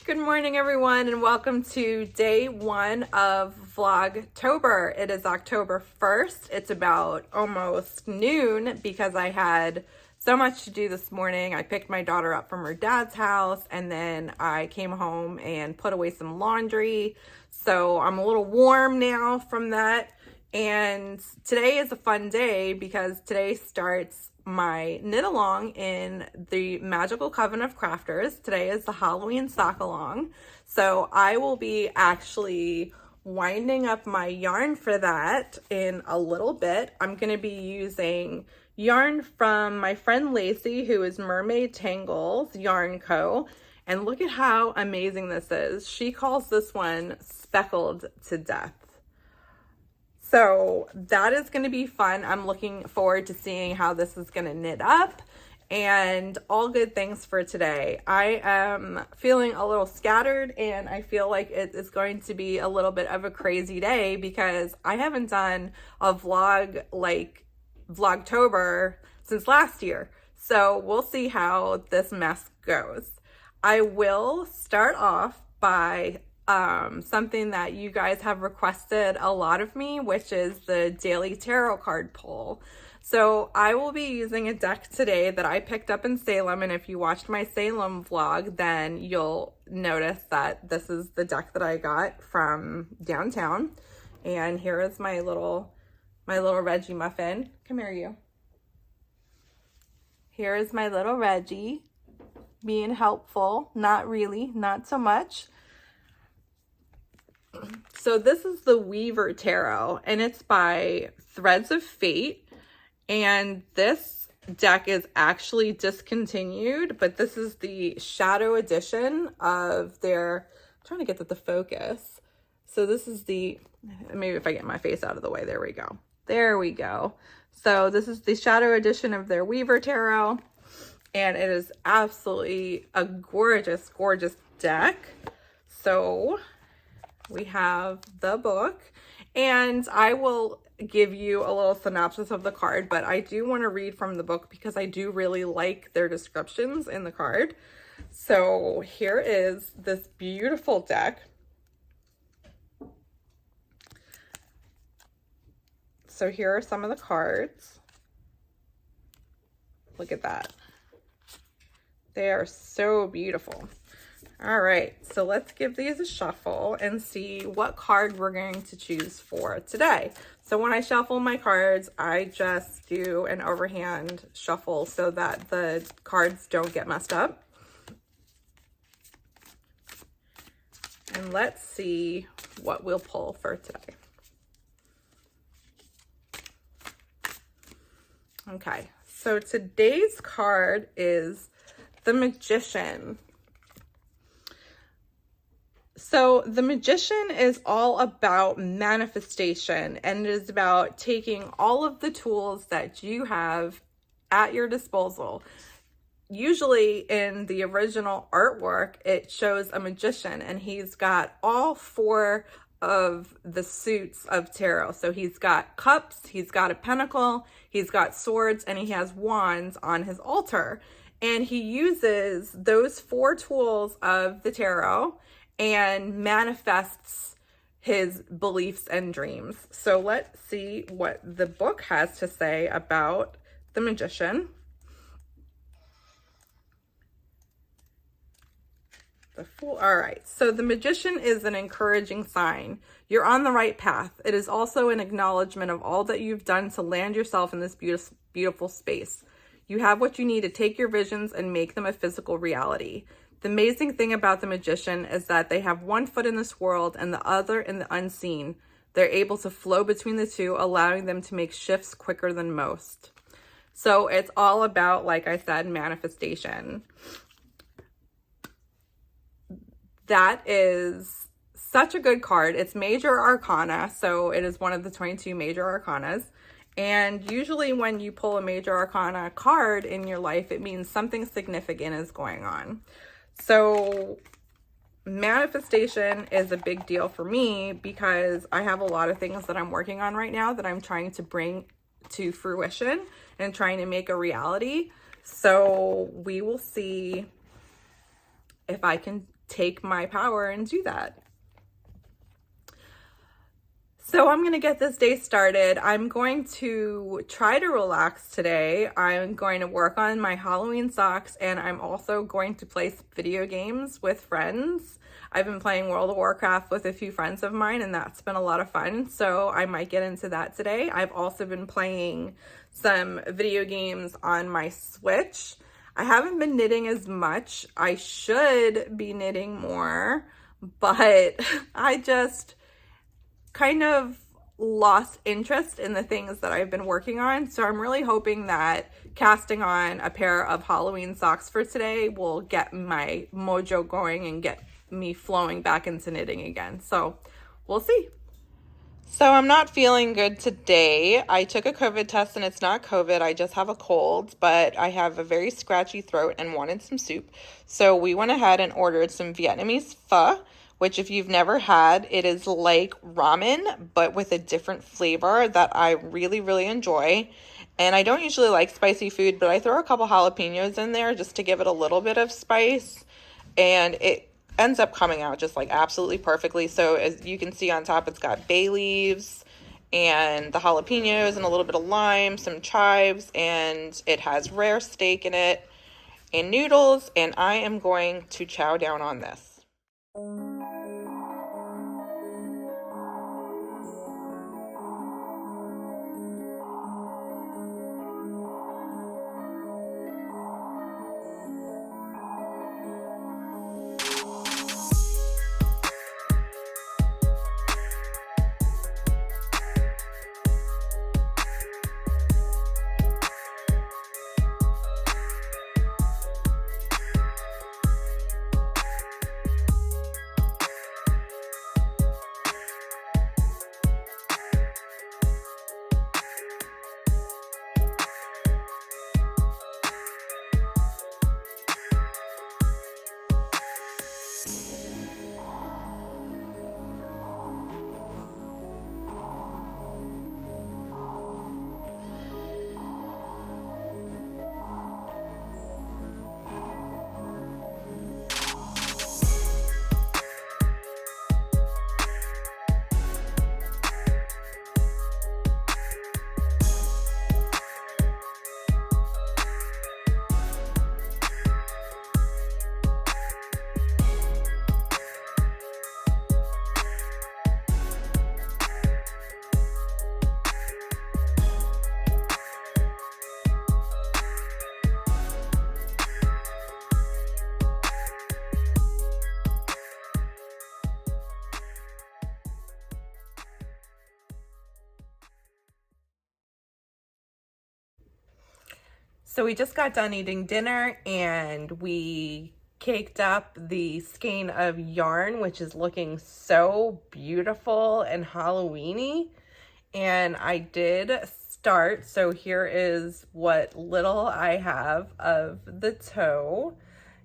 Good morning, everyone, and welcome to day one of Vlogtober. It is October 1st. It's about almost noon because I had so much to do this morning. I picked my daughter up from her dad's house, and then I came home and put away some laundry. So I'm a little warm now from that. And today is a fun day because today starts my knit along in the magical Coven of Crafters. Today is the Halloween sock along. So I will be actually winding up my yarn for that in a little bit. I'm going to be using yarn from my friend Lacey, who is Mermaid Tangles Yarn Co. And look at how amazing this is. She calls this one Speckled to Death. So that is going to be fun. I'm looking forward to seeing how this is going to knit up, and all good things for today. I am feeling a little scattered, and I feel like it is going to be a little bit of a crazy day because I haven't done a vlog like Vlogtober since last year. So we'll see how this mess goes. I will start off by something that you guys have requested a lot of me, which is the daily tarot card pull. So I will be using a deck today that I picked up in Salem, and if you watched my Salem vlog, then you'll notice that this is the deck that I got from downtown. And here is my little Reggie muffin. Come here, you. Here is my little Reggie being helpful. Not really, not so much. So this is the Weaver Tarot, and it's by Threads of Fate, and this deck is actually discontinued, but this is the shadow edition of their, I'm trying to get the focus. So this is the, maybe if I get my face out of the way, there we go. There we go. So this is the shadow edition of their Weaver Tarot, and it is absolutely a gorgeous, gorgeous deck. So we have the book, and I will give you a little synopsis of the card, but I do want to read from the book because I do really like their descriptions in the card. So here is this beautiful deck. So here are some of the cards. Look at that. They are so beautiful. All right, so let's give these a shuffle and see what card we're going to choose for today. So when I shuffle my cards, I just do an overhand shuffle so that the cards don't get messed up. And let's see what we'll pull for today. Okay, so today's card is the Magician. So the Magician is all about manifestation, and it is about taking all of the tools that you have at your disposal. Usually in the original artwork, it shows a magician, and he's got all four of the suits of tarot. So he's got cups, he's got a pentacle, he's got swords, and he has wands on his altar. And he uses those four tools of the tarot and manifests his beliefs and dreams. So let's see what the book has to say about the Magician. The Fool. All right, so the Magician is an encouraging sign. You're on the right path. It is also an acknowledgement of all that you've done to land yourself in this beautiful space. You have what you need to take your visions and make them a physical reality. The amazing thing about the Magician is that they have one foot in this world and the other in the unseen. They're able to flow between the two, allowing them to make shifts quicker than most. So it's all about, like I said, manifestation. That is such a good card. It's major arcana, so it is one of the 22 major arcanas. And usually when you pull a major arcana card in your life, it means something significant is going on. So manifestation is a big deal for me because I have a lot of things that I'm working on right now that I'm trying to bring to fruition and trying to make a reality. So we will see if I can take my power and do that. So I'm going to get this day started. I'm going to try to relax today. I'm going to work on my Halloween socks, and I'm also going to play video games with friends. I've been playing World of Warcraft with a few friends of mine, and that's been a lot of fun. So I might get into that today. I've also been playing some video games on my Switch. I haven't been knitting as much. I should be knitting more, but I just kind of lost interest in the things that I've been working on. So I'm really hoping that casting on a pair of Halloween socks for today will get my mojo going and get me flowing back into knitting again. So we'll see. So I'm not feeling good today. I took a COVID test and it's not COVID. I just have a cold, but I have a very scratchy throat and wanted some soup. So we went ahead and ordered some Vietnamese pho, which if you've never had, it is like ramen, but with a different flavor that I really, really enjoy. And I don't usually like spicy food, but I throw a couple jalapenos in there just to give it a little bit of spice. And it ends up coming out just like absolutely perfectly. So as you can see on top, it's got bay leaves and the jalapenos and a little bit of lime, some chives, and it has rare steak in it and noodles. And I am going to chow down on this. So we just got done eating dinner and we caked up the skein of yarn, which is looking so beautiful and Halloween-y. And I did start, so here is what little I have of the toe.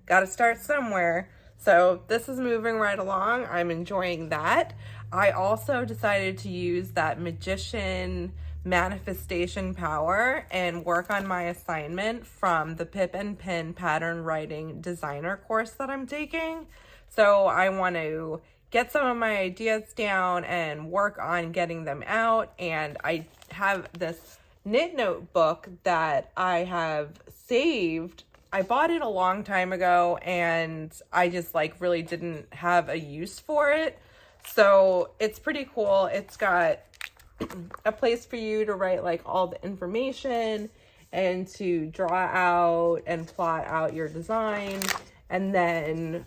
Got to start somewhere. So this is moving right along. I'm enjoying that. I also decided to use that magician manifestation power and work on my assignment from the Pip and Pin pattern writing designer course that I'm taking. So I want to get some of my ideas down and work on getting them out. And I have this knit notebook that I have saved. I bought it a long time ago and I just like really didn't have a use for it. So it's pretty cool. It's got a place for you to write like all the information and to draw out and plot out your design, and then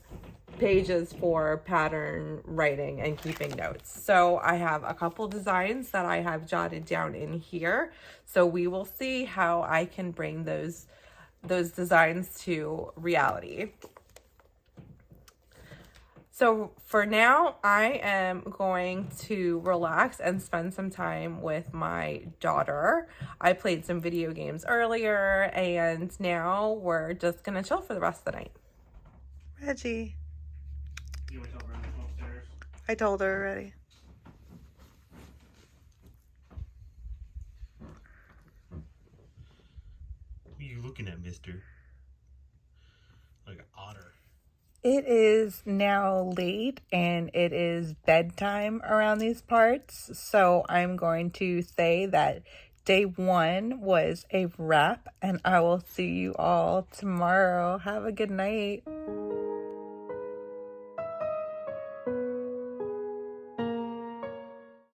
pages for pattern writing and keeping notes. So I have a couple designs that I have jotted down in here. So we will see how I can bring those designs to reality. So for now, I am going to relax and spend some time with my daughter. I played some video games earlier, and now we're just gonna chill for the rest of the night. Reggie. You want to tell Brenda to come upstairs? I told her already. Who are you looking at, mister? Like an otter. It is now late and it is bedtime around these parts, so I'm going to say that day 1 was a wrap, and I will see you all tomorrow. Have a good night.